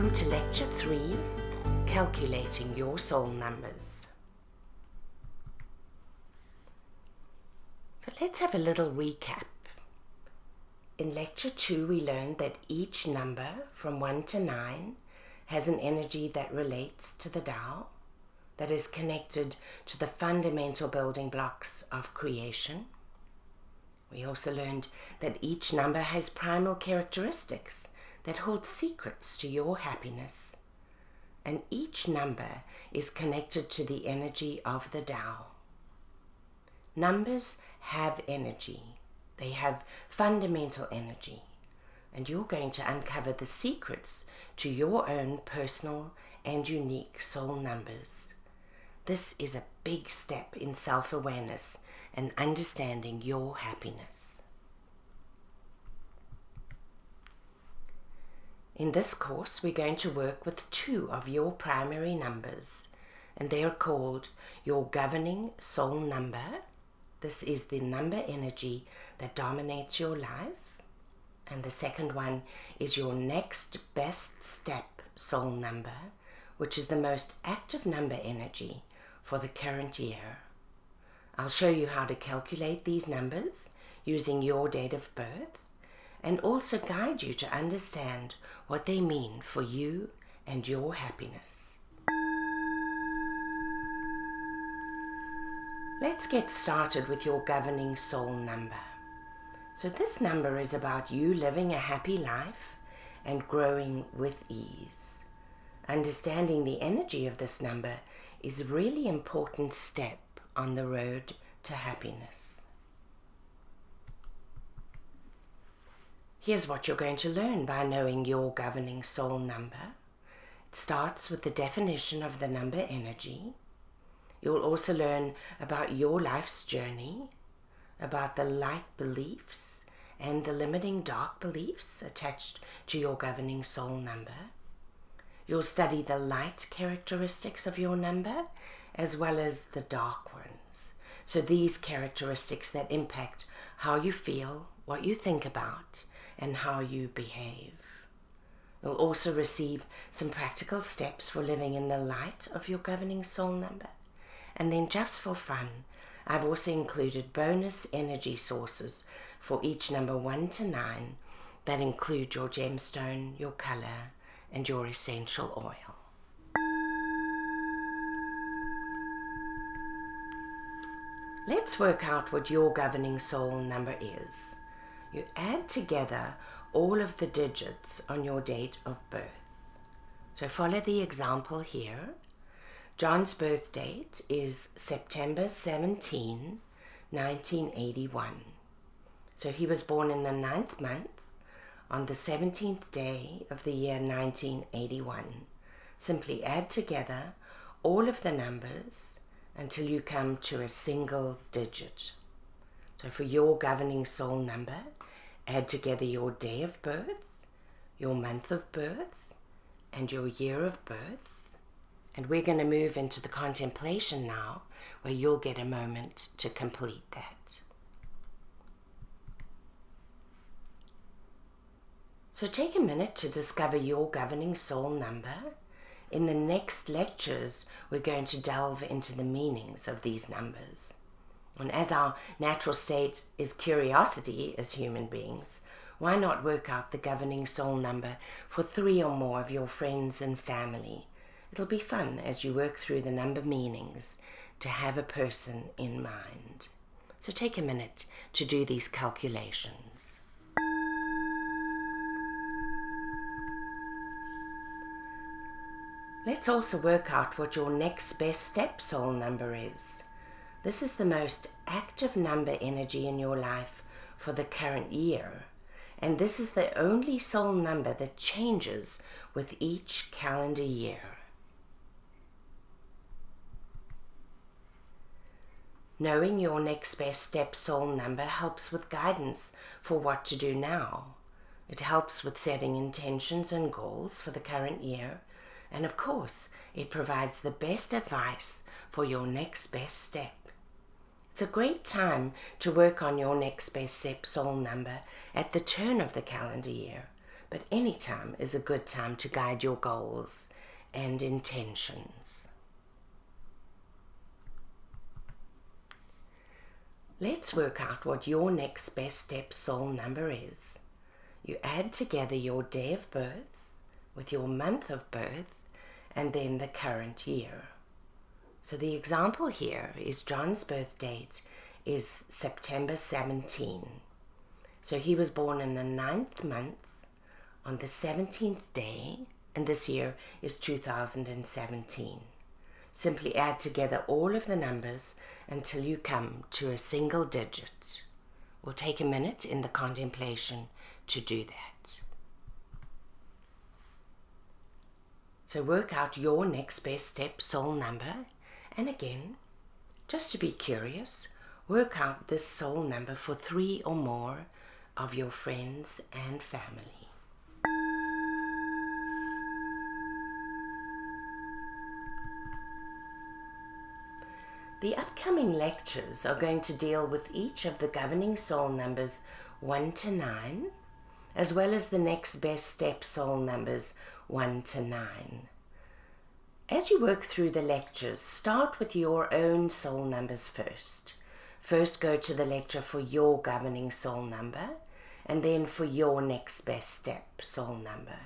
Welcome to Lecture 3, Calculating Your Soul Numbers. So let's have a little recap. In Lecture 2 we learned that each number from 1 to 9 has an energy that relates to the Tao, that is connected to the fundamental building blocks of creation. We also learned that each number has primal characteristics that hold secrets to your happiness, and each number is connected to the energy of the Tao. Numbers have energy. They have fundamental energy, and you're going to uncover the secrets to your own personal and unique soul numbers. This is a big step in self-awareness and understanding your happiness. In this course, we're going to work with 2 of your primary numbers, and they are called your Governing SoleNumber. This is the number energy that dominates your life. And the second one is your Next Best Step SoleNumber, which is the most active number energy for the current year. I'll show you how to calculate these numbers using your date of birth, and also guide you to understand what they mean for you and your happiness. Let's get started with your Governing Soul Number. So this number is about you living a happy life and growing with ease. Understanding the energy of this number is a really important step on the road to happiness. Here's what you're going to learn by knowing your Governing Soul Number. It starts with the definition of the number energy. You'll also learn about your life's journey, about the light beliefs and the limiting dark beliefs attached to your Governing Soul Number. You'll study the light characteristics of your number as well as the dark ones. So these characteristics that impact how you feel, what you think about, and how you behave. You'll also receive some practical steps for living in the light of your Governing Soul Number. And then just for fun, I've also included bonus energy sources for each number 1 to 9 that include your gemstone, your color, and your essential oil. Let's work out what your Governing Soul Number is. You add together all of the digits on your date of birth. So follow the example here. John's birth date is September 17, 1981. So he was born in the 9th month on the 17th day of the year 1981. Simply add together all of the numbers until you come to a single digit. So for your Governing Soul Number, add together your day of birth, your month of birth, and your year of birth. And we're going to move into the contemplation now, where you'll get a moment to complete that. So take a minute to discover your Governing Soul Number. In the next lectures, we're going to delve into the meanings of these numbers. And as our natural state is curiosity as human beings, why not work out the Governing Soul Number for 3 or more of your friends and family? It'll be fun as you work through the number meanings to have a person in mind. So take a minute to do these calculations. Let's also work out what your Next Best Step Soul Number is. This is the most active number energy in your life for the current year, and this is the only soul number that changes with each calendar year. Knowing your Next Best Step Soul Number helps with guidance for what to do now. It helps with setting intentions and goals for the current year, and of course, it provides the best advice for your next best step. It's a great time to work on your Next Best Step Soul Number at the turn of the calendar year, but any time is a good time to guide your goals and intentions. Let's work out what your next best step soul number is. You add together your day of birth with your month of birth and then the current year. So the example here is John's birth date is September 17. So he was born in the 9th month on the 17th day, and this year is 2017. Simply add together all of the numbers until you come to a single digit. We'll take a minute in the contemplation to do that. So work out your next best step soul number, and again, just to be curious, work out this soul number for 3 or more of your friends and family. The upcoming lectures are going to deal with each of the governing soul numbers 1 to 9, as well as the next best step soul numbers 1 to 9. As you work through the lectures, start with your own soul numbers first. First go to the lecture for your governing soul number, and then for your next best step soul number.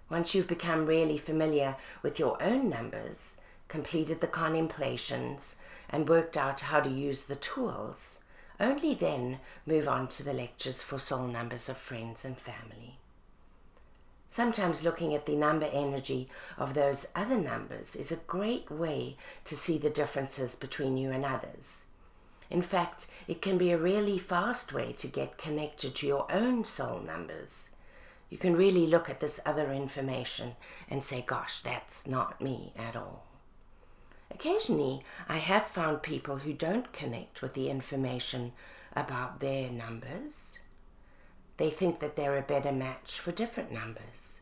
Once you've become really familiar with your own numbers, completed the contemplations, and worked out how to use the tools, only then move on to the lectures for soul numbers of friends and family. Sometimes looking at the number energy of those other numbers is a great way to see the differences between you and others. In fact, it can be a really fast way to get connected to your own soul numbers. You can really look at this other information and say, gosh, that's not me at all. Occasionally, I have found people who don't connect with the information about their numbers. They think that they're a better match for different numbers.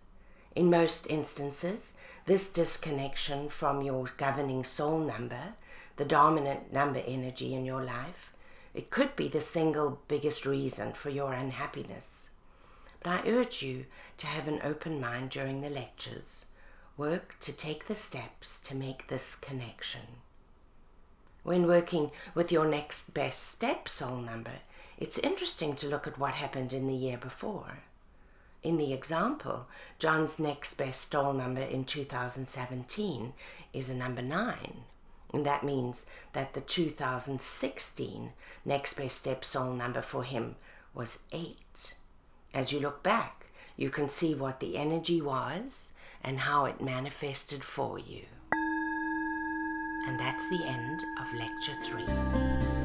In most instances, this disconnection from your governing soul number, the dominant number energy in your life, it could be the single biggest reason for your unhappiness. But I urge you to have an open mind during the lectures. Work to take the steps to make this connection. When working with your next best step soul number, it's interesting to look at what happened in the year before. In the example, John's next best soul number in 2017 is a number 9. And that means that the 2016 next best step soul number for him was 8. As you look back, you can see what the energy was and how it manifested for you. And that's the end of Lecture 3.